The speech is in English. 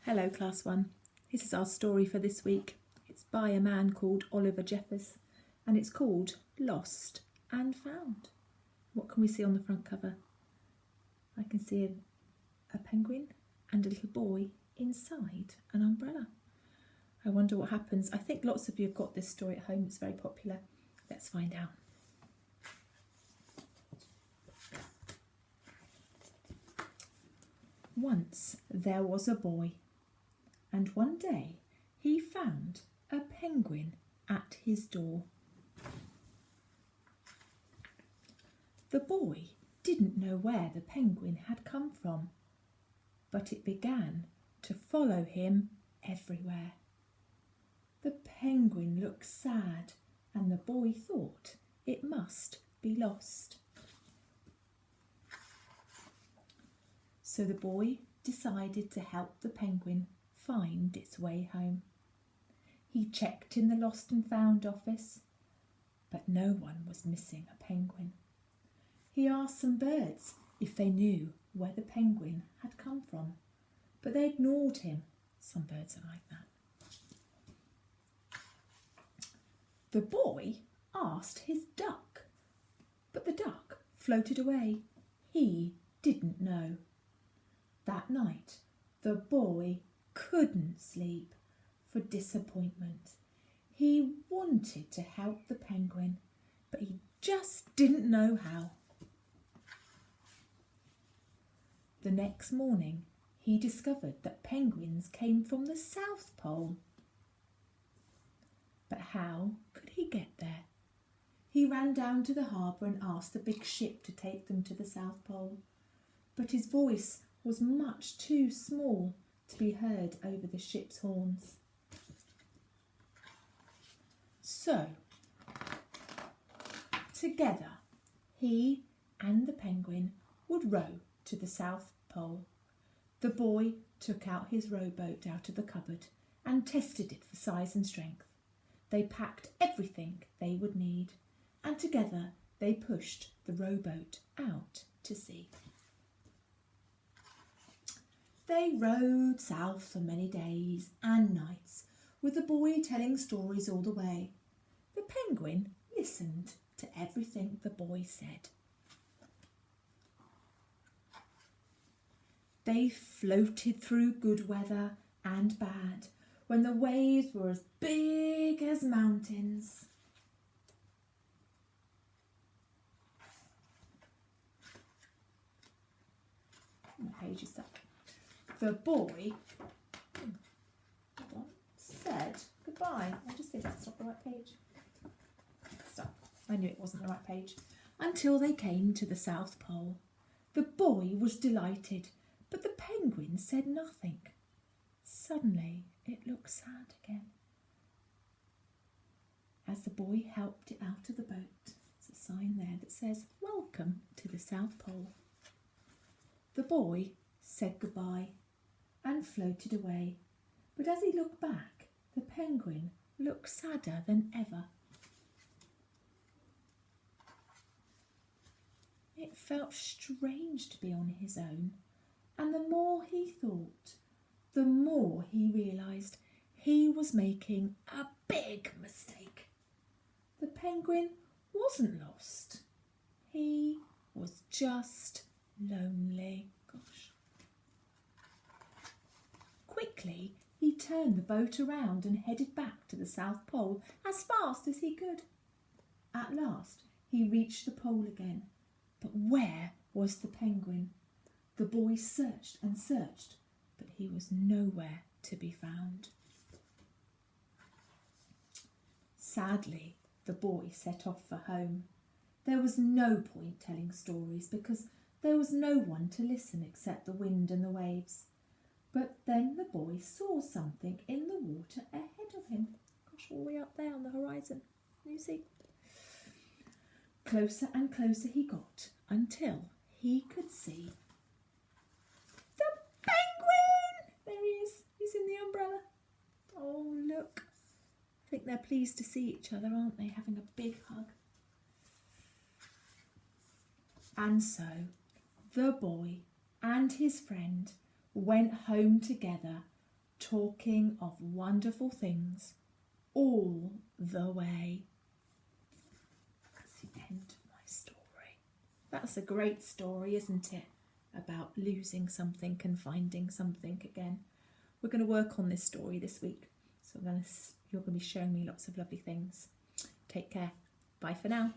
Hello Class 1, this is our story for this week. It's by a man called Oliver Jeffers and it's called Lost and Found. What can we see on the front cover? I can see a penguin and a little boy inside an umbrella. I wonder what happens. I think lots of you have got this story at home, it's very popular. Let's find out. Once there was a boy, and one day he found a penguin at his door. The boy didn't know where the penguin had come from, but it began to follow him everywhere. The penguin looked sad, and the boy thought it must be lost. So the boy decided to help the penguin find its way home. He checked in the Lost and Found office, but no one was missing a penguin. He asked some birds if they knew where the penguin had come from, but they ignored him. Some birds are like that. The boy asked his duck, but the duck floated away. He didn't know. That night, the boy couldn't sleep for disappointment. He wanted to help the penguin, but he just didn't know how. The next morning, he discovered that penguins came from the South Pole. But how could he get there? He ran down to the harbour and asked the big ship to take them to the South Pole, but his voice was much too small to be heard over the ship's horns. So, together, he and the penguin would row to the South Pole. The boy took out his rowboat out of the cupboard and tested it for size and strength. They packed everything they would need, and together they pushed the rowboat out to sea. They rowed south for many days and nights, with the boy telling stories all the way. The penguin listened to everything the boy said. They floated through good weather and bad, when the waves were as big as mountains. What page is that? The boy said goodbye. I just think that's not the right page. So, I knew it wasn't the right page. Until they came to the South Pole. The boy was delighted, but the penguin said nothing. Suddenly, it looked sad again. As the boy helped it out of the boat, there's a sign there that says, "Welcome to the South Pole." The boy said goodbye and floated away, but as he looked back, the penguin looked sadder than ever. It felt strange to be on his own, and the more he thought, the more he realised he was making a big mistake. The penguin wasn't lost. He was just lonely. Gosh. Quickly, he turned the boat around and headed back to the South Pole as fast as he could. At last, he reached the pole again. But where was the penguin? The boy searched and searched, but he was nowhere to be found. Sadly, the boy set off for home. There was no point telling stories because there was no one to listen except the wind and the waves. But then the boy saw something in the water ahead of him. Gosh, all the way up there on the horizon. Can you see? Closer and closer he got until he could see the penguin! There he is. He's in the umbrella. Oh, look. I think they're pleased to see each other, aren't they? Having a big hug. And so the boy and his friend went home together talking of wonderful things all the way. That's the end of my story. That's a great story, isn't it? About losing something and finding something again. We're going to work on this story this week. So you're going to be showing me lots of lovely things. Take care. Bye for now.